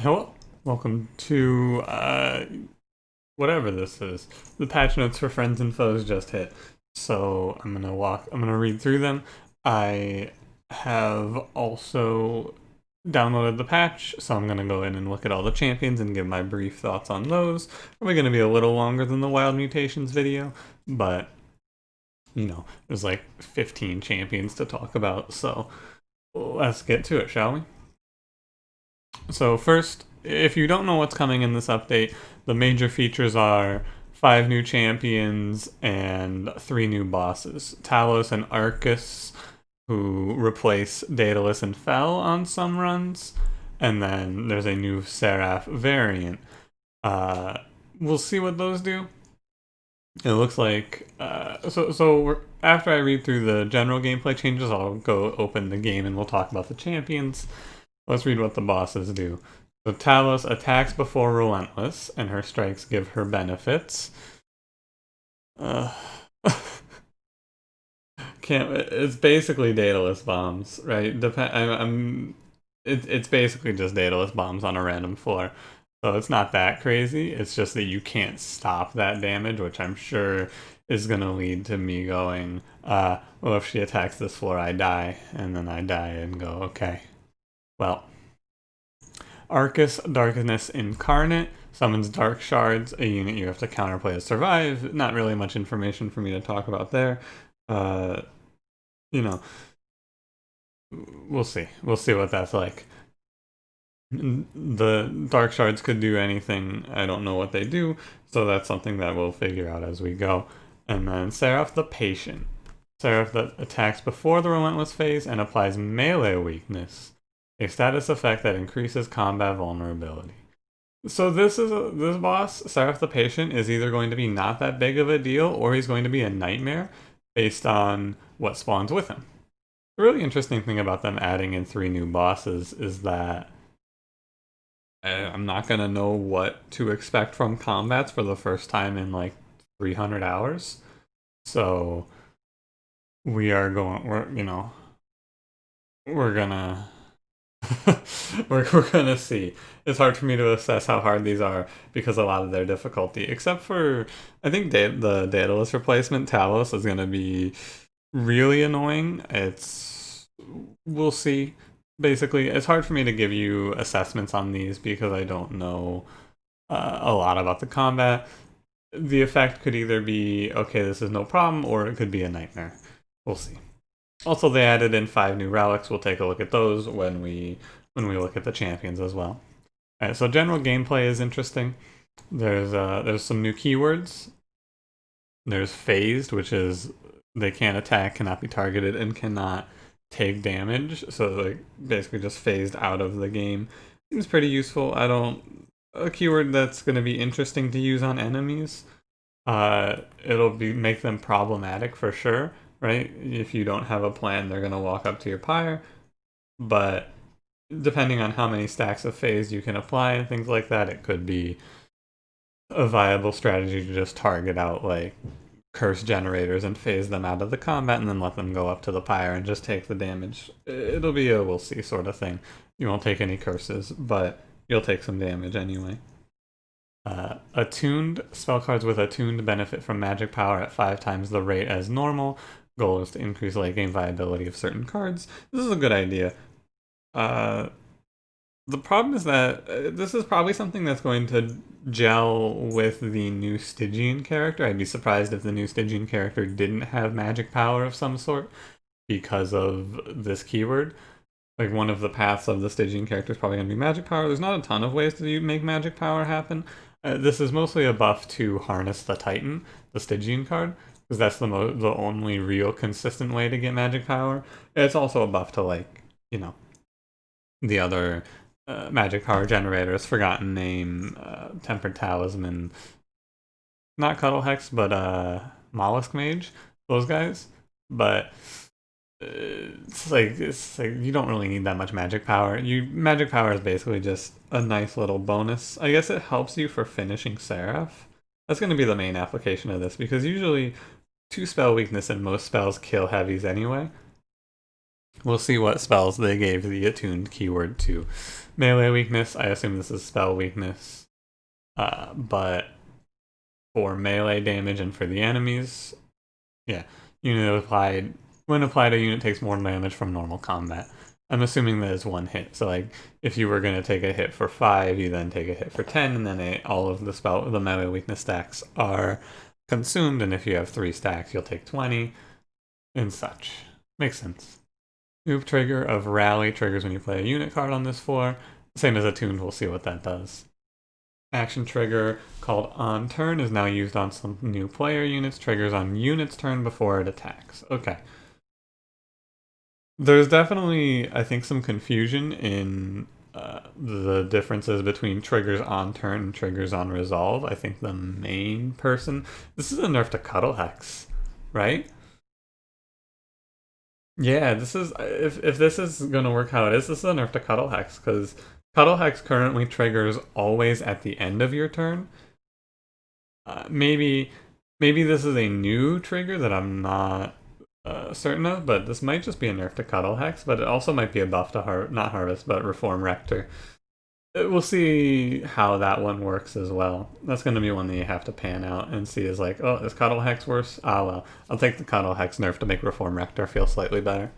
Hello, welcome to whatever this is. The patch notes for friends and foes just hit, so I'm gonna read through them. I have also downloaded the patch, so I'm gonna go in and look at all the champions and give my brief thoughts on those. Probably gonna be a little longer than the Wild Mutations video, but there's like 15 champions to talk about, so let's get to it, shall we? So first, if you don't know what's coming in this update, the major features are 5 new champions and 3 new bosses. Talos and Arcus, who replace Daedalus and Fel on some runs, and then there's a new Seraph variant. We'll see what those do. It looks like after I read through the general gameplay changes, I'll go open the game and we'll talk about the champions. Let's read what the bosses do. So Talos attacks before Relentless, and her strikes give her benefits. It's basically Daedalus bombs, right? It's basically just Daedalus bombs on a random floor. So it's not that crazy. It's just that you can't stop that damage, which I'm sure is going to lead to me going, well, if she attacks this floor, I die. And then I die and go, okay. Well, Arcus, Darkness Incarnate, summons Dark Shards, a unit you have to counterplay to survive. Not really much information for me to talk about there. We'll see. We'll see what that's like. The Dark Shards could do anything. I don't know what they do, so that's something that we'll figure out as we go. And then Seraph the Patient. Seraph that attacks before the Relentless phase and applies melee weakness, a status effect that increases combat vulnerability. So this boss, Seraph the Patient, is either going to be not that big of a deal, or he's going to be a nightmare based on what spawns with him. The really interesting thing about them adding in 3 new bosses is that I'm not going to know what to expect from combats for the first time in like 300 hours. So we're gonna we're gonna see. It's hard for me to assess how hard these are because a lot of their difficulty, except for I think the Daedalus replacement Talos is gonna be really annoying. We'll see. Basically, it's hard for me to give you assessments on these because I don't know a lot about the combat. The effect could either be, okay, this is no problem, or it could be a nightmare. We'll see. Also, they added in 5 new relics. We'll take a look at those when we look at the champions as well. All right, so general gameplay is interesting. There's some new keywords. There's phased, which is they can't attack, cannot be targeted, and cannot take damage, so like basically just phased out of the game. Seems pretty useful. A keyword that's going to be interesting to use on enemies. It'll make them problematic for sure, right? If you don't have a plan, they're going to walk up to your pyre, but depending on how many stacks of phase you can apply and things like that, it could be a viable strategy to just target out like curse generators and phase them out of the combat and then let them go up to the pyre and just take the damage. It'll be a we'll see sort of thing. You won't take any curses, but you'll take some damage anyway. Attuned. Spell cards with attuned benefit from magic power at 5 times the rate as normal. Goal is to increase late game viability of certain cards. This is a good idea. The problem is that this is probably something that's going to gel with the new Stygian character. I'd be surprised if the new Stygian character didn't have magic power of some sort because of this keyword. Like, one of the paths of the Stygian character is probably going to be magic power. There's not a ton of ways to make magic power happen. This is mostly a buff to harness the Titan, the Stygian card, because that's the only real consistent way to get magic power. It's also a buff to, like, the other magic power generators, Forgotten Name, Tempered Talisman, not Cuddle Hex, but Mollusk Mage, those guys. But it's like you don't really need that much magic power. Magic power is basically just a nice little bonus. I guess it helps you for finishing Seraph. That's going to be the main application of this, because usually 2 spell weakness and most spells kill heavies anyway. We'll see what spells they gave the attuned keyword to Melee weakness, I assume this is spell weakness. But for melee damage and for the enemies, yeah, unit applied. When applied, a unit takes more damage from normal combat. I'm assuming that is one hit. So like, if you were gonna take a hit for 5, you then take a hit for 10, and then all of the melee weakness stacks are consumed. And if you have 3 stacks, you'll take 20, and such. Makes sense. Move trigger of rally triggers when you play a unit card on this floor. Same as attuned, we'll see what that does. Action trigger called on turn is now used on some new player units. Triggers on units turn before it attacks. Okay. There's definitely, I think, some confusion in the differences between triggers on turn and triggers on resolve. I think the main person... This is a nerf to Cuddle Hex, right? Yeah, this is... If this is going to work how it is, this is a nerf to Cuddle Hex, because Cuddle Hex currently triggers always at the end of your turn. Maybe this is a new trigger that I'm not certain of, but this might just be a nerf to Cuddle Hex, but it also might be a buff to not Harvest, but Reform Rector. We'll see how that one works as well. That's going to be one that you have to pan out and see is like, oh, is Cuddle Hex worse? Ah, well, I'll take the Cuddle Hex nerf to make Reform Rector feel slightly better.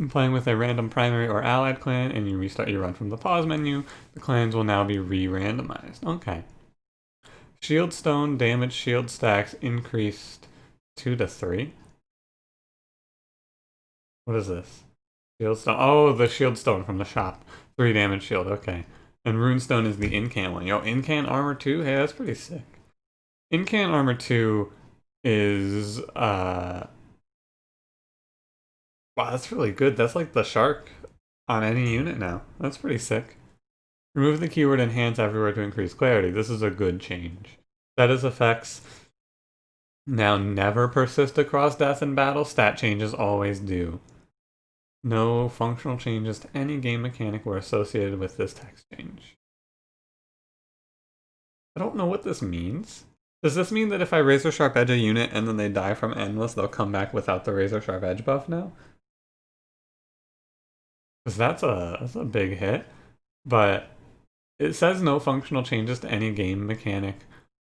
Playing with a random primary or allied clan and you restart your run from the pause menu, the clans will now be re-randomized. Okay. Shield Stone damage shield stacks increased 2 to 3. What is this? Shield Stone. Oh, the Shield Stone from the shop. 3 damage shield, okay. And Runestone is the Incan one. Yo, Incan armor 2? Hey, that's pretty sick. Incan armor 2 is wow, that's really good. That's like the shark on any unit now. That's pretty sick. Remove the keyword enhance everywhere to increase clarity. This is a good change. Status effects now never persist across death and battle. Stat changes always do. No functional changes to any game mechanic were associated with this text change. I don't know what this means. Does this mean that if I Razor Sharp Edge a unit and then they die from Endless, they'll come back without the Razor Sharp Edge buff now? Because that's a big hit. But it says no functional changes to any game mechanic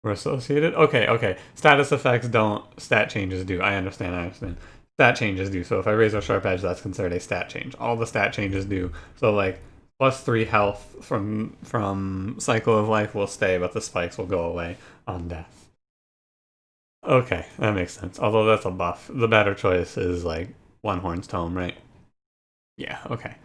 were associated. Okay. Status effects don't, stat changes do. I understand. Stat changes do. So if I Razor Sharp Edge, that's considered a stat change. All the stat changes do. So like plus 3 health from Cycle of Life will stay, but the spikes will go away on death. Okay, that makes sense. Although that's a buff. The better choice is like One Horn's Tome, right? Yeah, okay.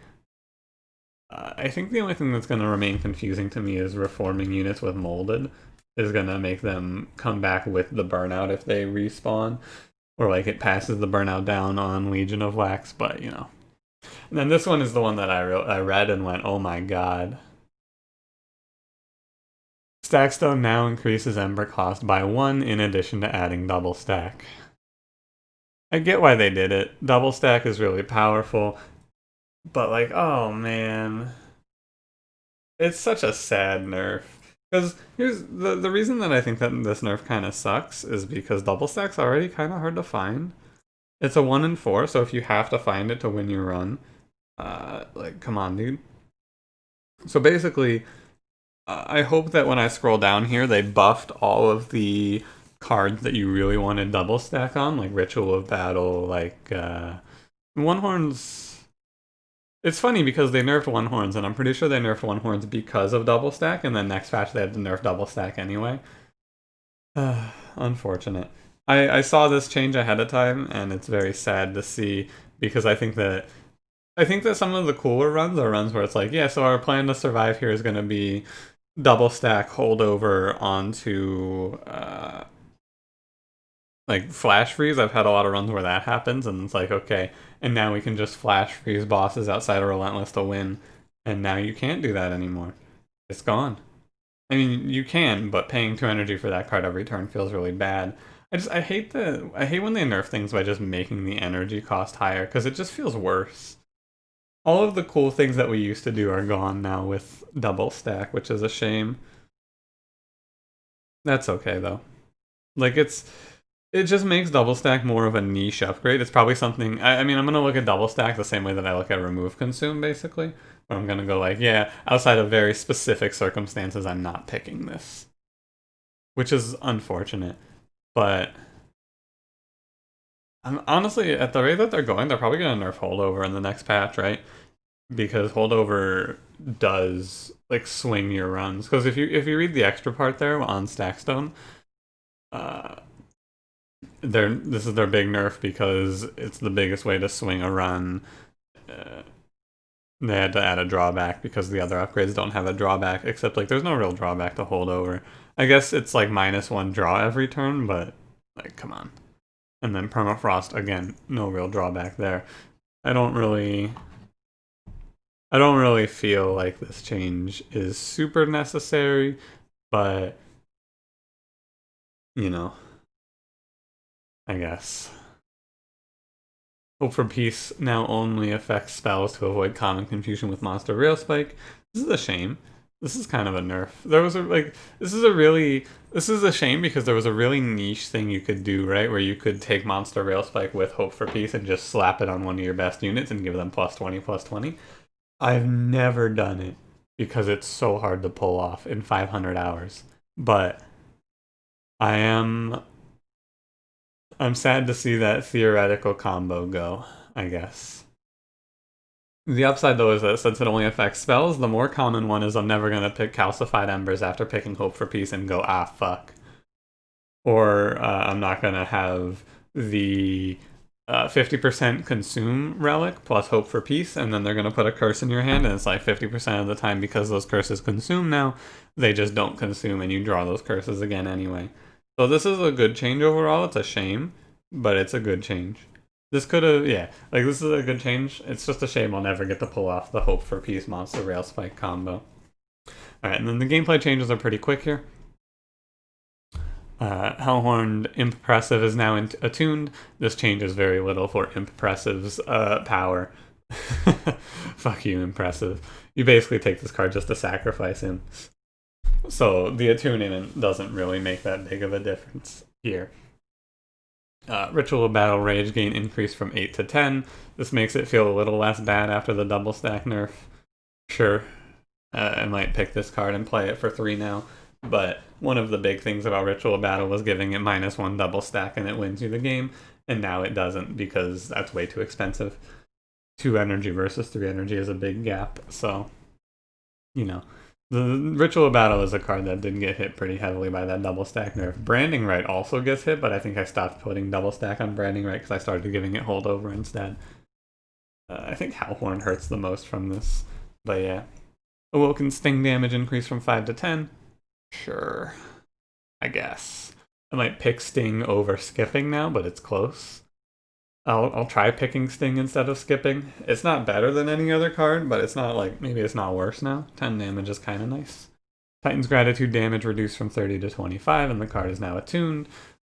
I think the only thing that's going to remain confusing to me is reforming units with Molded is going to make them come back with the burnout if they respawn. Or like it passes the burnout down on Legion of Wax, but you know. And then this one is the one that I read and went, oh my god. Stackstone now increases Ember cost by 1 in addition to adding Doublestack. I get why they did it. Doublestack is really powerful. But like, oh man. It's such a sad nerf. Because here's the reason that I think that this nerf kind of sucks is because Doublestack's already kind of hard to find. It's a 1 in 4, so if you have to find it to win your run, like, come on, dude. So basically, I hope that when I scroll down here, they buffed all of the cards that you really wanted Doublestack on, like Ritual of Battle, like, One Horn's... It's funny because they nerfed One Horns, and I'm pretty sure they nerfed One Horns because of Doublestack, and then next patch they had to nerf Doublestack anyway. Unfortunate. I saw this change ahead of time, and it's very sad to see, because I think that some of the cooler runs are runs where it's like, yeah, so our plan to survive here is going to be Doublestack holdover onto like flash freeze. I've had a lot of runs where that happens, and it's like, okay, and now we can just flash freeze bosses outside of Relentless to win, and now you can't do that anymore. It's gone. I mean, you can, but paying 2 energy for that card every turn feels really bad. I hate when they nerf things by just making the energy cost higher, because it just feels worse. All of the cool things that we used to do are gone now with Doublestack, which is a shame. That's okay though. Like it just makes Doublestack more of a niche upgrade. It's probably something, I mean, I'm gonna look at Doublestack the same way that I look at Remove Consume, basically. where I'm gonna go like, yeah, outside of very specific circumstances, I'm not picking this, which is unfortunate. But I'm honestly, at the rate that they're going, they're probably gonna nerf holdover in the next patch, right? Because holdover does like swing your runs. Because if you read the extra part there on Stackstone, uh, this is their big nerf because it's the biggest way to swing a run. Uh, they had to add a drawback because the other upgrades don't have a drawback, except like there's no real drawback to holdover. I guess it's like -1 draw every turn, but like come on. And then permafrost again, no real drawback there. I don't really feel like this change is super necessary, but you know, I guess. Hope for Peace now only affects spells to avoid common confusion with Monster Rail Spike. This is a shame. This is kind of a nerf. There was a this is a shame because there was a really niche thing you could do, right? Where you could take Monster Rail Spike with Hope for Peace and just slap it on one of your best units and give them +20/+20. I've never done it because it's so hard to pull off in 500 hours. But I'm sad to see that theoretical combo go, I guess. The upside, though, is that since it only affects spells, the more common one is I'm never going to pick Calcified Embers after picking Hope for Peace and go, ah, fuck. Or I'm not going to have the 50% Consume Relic plus Hope for Peace, and then they're going to put a curse in your hand, and it's like 50% of the time, because those curses consume now, they just don't consume, and you draw those curses again anyway. So this is a good change overall. It's a shame, but it's a good change. This could have, yeah, like this is a good change. It's just a shame I'll never get to pull off the Hope for Peace Monster Rail Spike combo. Alright, and then the gameplay changes are pretty quick here. Hellhorned Impressive is now attuned. This changes very little for Impressive's power. Fuck you, Impressive. You basically take this card just to sacrifice him. So the attunement doesn't really make that big of a difference here. Ritual Battle Rage gain increased from 8 to 10. This makes it feel a little less bad after the double stack nerf. Sure, I might pick this card and play it for 3 now. But one of the big things about Ritual Battle was giving it -1 double stack and it wins you the game. And now it doesn't because that's way too expensive. 2 energy versus 3 energy is a big gap. So, you know. The Ritual Battle is a card that did get hit pretty heavily by that double stack nerf. Branding Right also gets hit, but I think I stopped putting double stack on Branding Right because I started giving it holdover instead. I think Hellhorn hurts the most from this, but yeah. Awoken Sting damage increased from 5 to 10. Sure, I guess. I might pick Sting over skipping now, but it's close. I'll try picking Sting instead of skipping. It's not better than any other card, but it's not like, maybe it's not worse now. 10 damage is kind of nice. Titan's Gratitude damage reduced from 30 to 25, and the card is now attuned.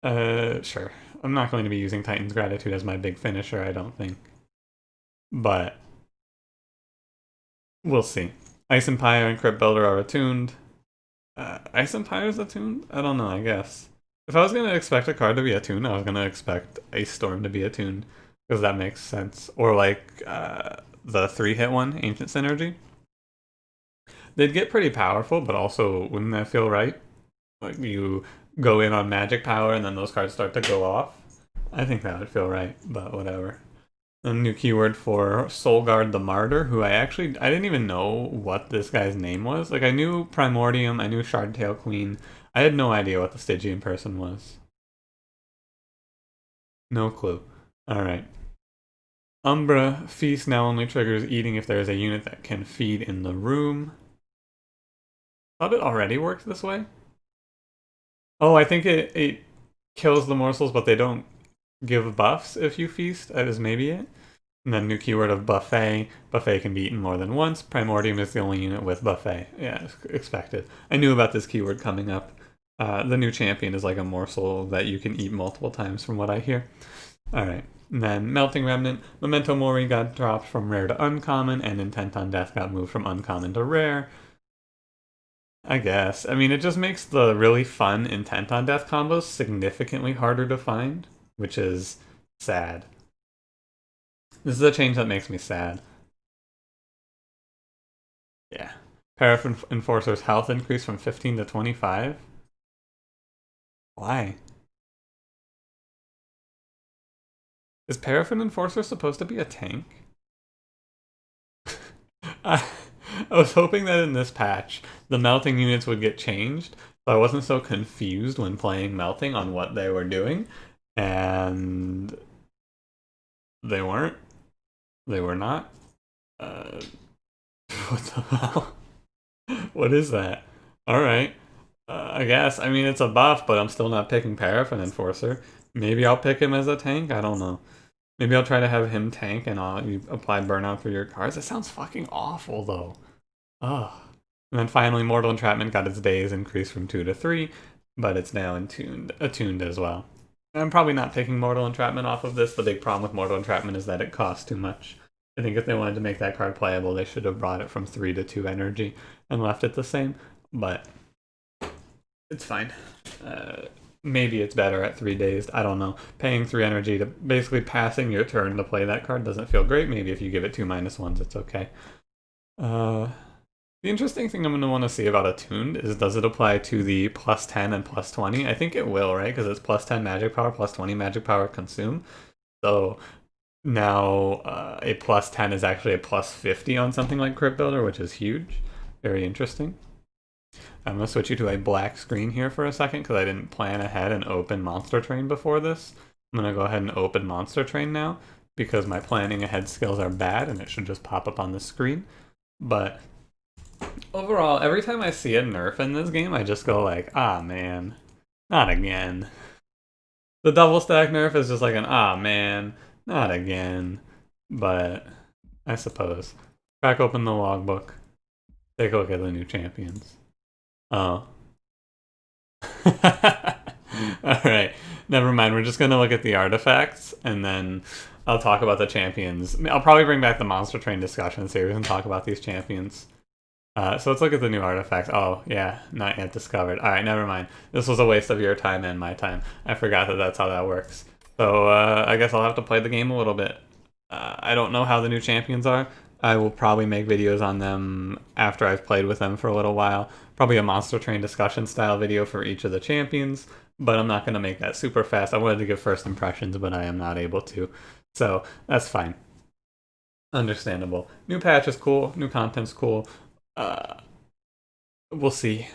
Sure. I'm not going to be using Titan's Gratitude as my big finisher, I don't think. But we'll see. Ice Empire and Crypt Builder are attuned. Ice Empire is attuned? I don't know, I guess. If I was going to expect a card to be attuned, I was going to expect Ice Storm to be attuned, because that makes sense. Or like the 3-hit one, Ancient Synergy. They'd get pretty powerful, but also, wouldn't that feel right? Like you go in on magic power and then those cards start to go off. I think that would feel right, but whatever. A new keyword for Soulguard the Martyr, who I didn't even know what this guy's name was. Like, I knew Primordium, I knew Shardtail Queen. I had no idea what the Stygian person was. No clue. Alright. Umbra Feast now only triggers eating if there is a unit that can feed in the room. Thought it already worked this way. Oh, I think it kills the morsels, but they don't give buffs if you feast. That is maybe it. And then new keyword of buffet. Buffet can be eaten more than once. Primordium is the only unit with buffet. Yeah, expected. I knew about this keyword coming up. The new champion is like a morsel that you can eat multiple times from what I hear. Alright. And then Melting Remnant. Memento Mori got dropped from rare to uncommon, and Intent on Death got moved from uncommon to rare. I guess. I mean, it just makes the really fun Intent on Death combos significantly harder to find, which is sad. This is a change that makes me sad. Yeah. Paraffin Enforcer's health increased from 15 to 25? Why? Is Paraffin Enforcer supposed to be a tank? I, I was hoping that in this patch, the melting units would get changed, so I wasn't so confused when playing melting on what they were doing. And they weren't. They were not. Uh, what the hell? What is that? Alright. I guess. I mean, it's a buff, but I'm still not picking Paraffin Enforcer. Maybe I'll pick him as a tank? I don't know. Maybe I'll try to have him tank and you apply burnout for your cards. That sounds fucking awful, though. Ugh. And then finally, Mortal Entrapment got its days increased from 2 to 3, but it's now attuned as well. I'm probably not picking Mortal Entrapment off of this. The big problem with Mortal Entrapment is that it costs too much. I think if they wanted to make that card playable, they should have brought it from 3 to 2 energy and left it the same. But it's fine. Maybe it's better at 3 days. I don't know. Paying 3 energy to basically passing your turn to play that card doesn't feel great. Maybe if you give it 2 -1s, it's okay. The interesting thing I'm going to want to see about Attuned is, does it apply to the +10 and +20? I think it will, right? Because it's +10 magic power, +20 magic power consume. So now a +10 is actually a +50 on something like Crypt Builder, which is huge. Very interesting. I'm going to switch you to a black screen here for a second because I didn't plan ahead and open Monster Train before this. I'm going to go ahead and open Monster Train now because my planning ahead skills are bad and it should just pop up on the screen. But overall, every time I see a nerf in this game, I just go like, ah man, not again. The Doublestack nerf is just like an ah man, not again. But I suppose. Crack open the logbook. Take a look at the new champions. Oh. Alright, never mind. We're just going to look at the artifacts, and then I'll talk about the champions. I'll probably bring back the Monster Train discussion series and talk about these champions. So let's look at the new artifacts. Oh, yeah, not yet discovered. Alright, never mind. This was a waste of your time and my time. I forgot that that's how that works. So I guess I'll have to play the game a little bit. I don't know how the new champions are. I will probably make videos on them after I've played with them for a little while. Probably a Monster Train discussion style video for each of the champions, but I'm not going to make that super fast. I wanted to give first impressions, but I am not able to. So that's fine. Understandable. New patch is cool. New content's cool. We'll see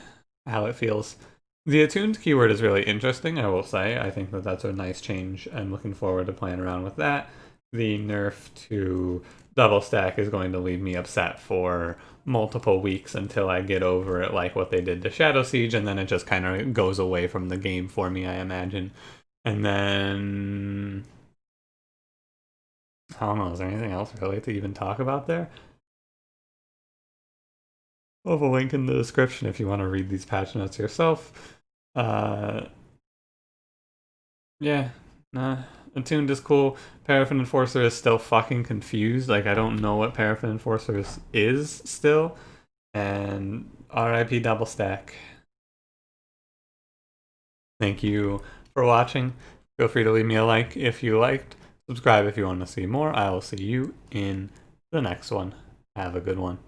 how it feels. The attuned keyword is really interesting, I will say. I think that that's a nice change. I'm looking forward to playing around with that. The nerf to Doublestack is going to leave me upset for multiple weeks until I get over it, like what they did to Shadow Siege, and then it just kind of goes away from the game for me, I imagine. And then I don't know, is there anything else really to even talk about there? I'll have a link in the description if you want to read these patch notes yourself. Yeah, nah. Attuned is cool. Paraffin Enforcer is still fucking confused. Like, I don't know what Paraffin Enforcer is still. And RIP Doublestack. Thank you for watching. Feel free to leave me a like if you liked. Subscribe if you want to see more. I will see you in the next one. Have a good one.